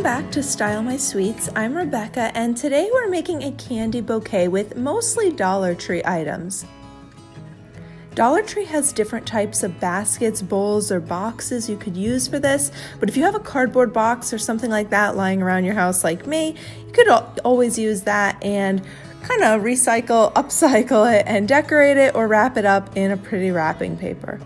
back to Style My Sweets. I'm Rebecca, and today we're making a candy bouquet with mostly Dollar Tree items. Dollar Tree has different types of baskets, bowls, or boxes you could use for this, but if you have a cardboard box or something like that lying around your house like me, you could always use that and kind of recycle, upcycle it, and decorate it or wrap it up in a pretty wrapping paper.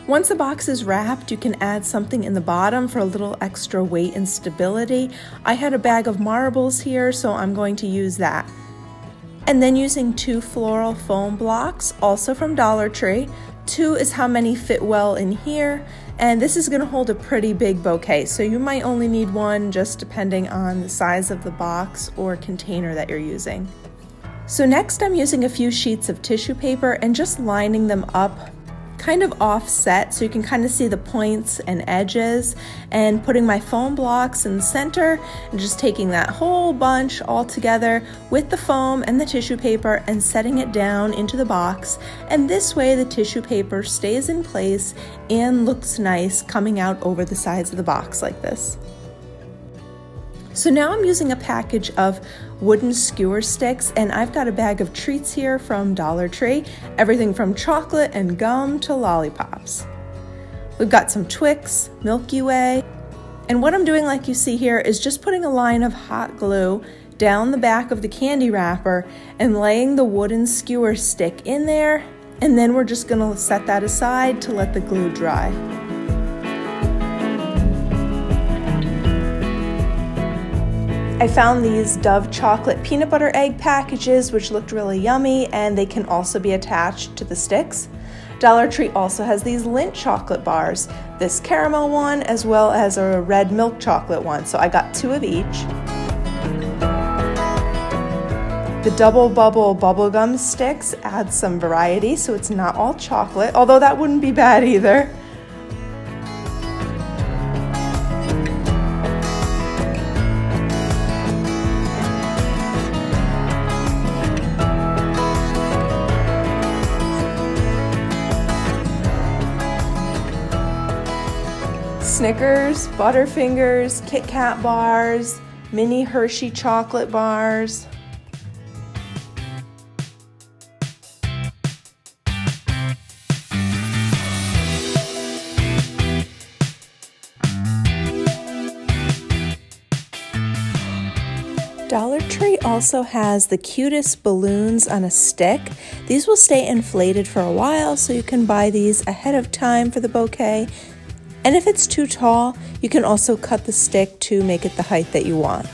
Once the box is wrapped, you can add something in the bottom for a little extra weight and stability. I had a bag of marbles here, so I'm going to use that. And then using 2 floral foam blocks, also from Dollar Tree. 2 is how many fit well in here, and this is going to hold a pretty big bouquet, so you might only need 1 just depending on the size of the box or container that you're using. So next I'm using a few sheets of tissue paper and just lining them up kind of offset so you can kind of see the points and edges, and putting my foam blocks in the center and just taking that whole bunch all together with the foam and the tissue paper and setting it down into the box, and this way the tissue paper stays in place and looks nice coming out over the sides of the box like this. So now I'm using a package of wooden skewer sticks, and I've got a bag of treats here from Dollar Tree, everything from chocolate and gum to lollipops. We've got some Twix, Milky Way, and what I'm doing, like you see here, is just putting a line of hot glue down the back of the candy wrapper and laying the wooden skewer stick in there, and then we're just going to set that aside to let the glue dry. I found these Dove chocolate peanut butter egg packages, which looked really yummy, and they can also be attached to the sticks. Dollar Tree also has these Lindt chocolate bars, this caramel one as well as a red milk chocolate one, so I got 2 of each. The double bubble bubblegum sticks add some variety, so it's not all chocolate, although that wouldn't be bad either. Snickers, Butterfingers, Kit Kat bars, mini Hershey chocolate bars. Dollar Tree also has the cutest balloons on a stick. These will stay inflated for a while, so you can buy these ahead of time for the bouquet. And if it's too tall, you can also cut the stick to make it the height that you want.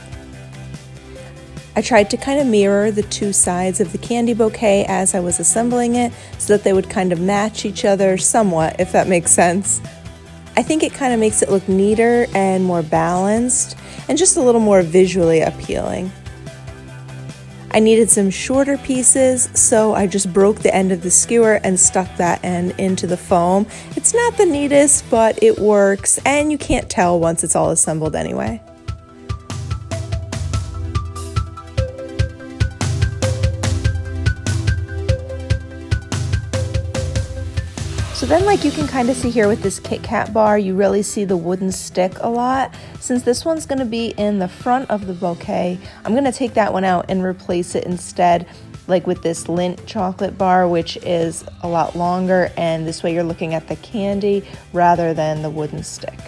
I tried to kind of mirror the 2 sides of the candy bouquet as I was assembling it so that they would kind of match each other somewhat, if that makes sense. I think it kind of makes it look neater and more balanced and just a little more visually appealing. I needed some shorter pieces, so I just broke the end of the skewer and stuck that end into the foam. It's not the neatest, but it works, and you can't tell once it's all assembled anyway. So then, like you can kind of see here with this Kit Kat bar, you really see the wooden stick a lot. Since this one's going to be in the front of the bouquet, I'm going to take that one out and replace it instead, like with this Lindt chocolate bar, which is a lot longer, and this way you're looking at the candy rather than the wooden stick.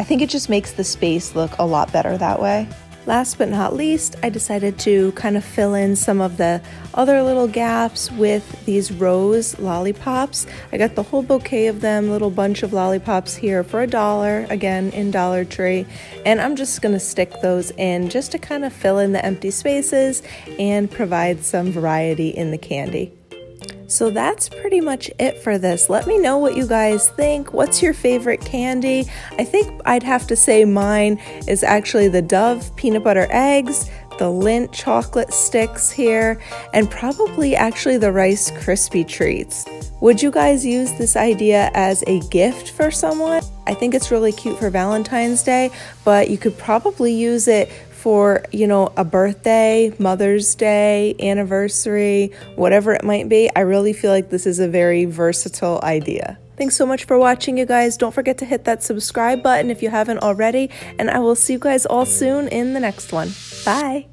I think it just makes the space look a lot better that way. Last but not least, I decided to kind of fill in some of the other little gaps with these rose lollipops. I got the whole bouquet of them, little bunch of lollipops here for $1, again in Dollar Tree. And I'm just gonna stick those in just to kind of fill in the empty spaces and provide some variety in the candy. So that's pretty much it for this. Let me know what you guys think. What's your favorite candy? I think I'd have to say mine is actually the Dove peanut butter eggs, the Lindt chocolate sticks here, and probably actually the Rice Krispie treats. Would you guys use this idea as a gift for someone? I think it's really cute for Valentine's Day, but you could probably use it for, you know, a birthday, Mother's Day, anniversary, whatever it might be. I really feel like this is a very versatile idea. Thanks so much for watching, you guys. Don't forget to hit that subscribe button if you haven't already, and I will see you guys all soon in the next one. Bye!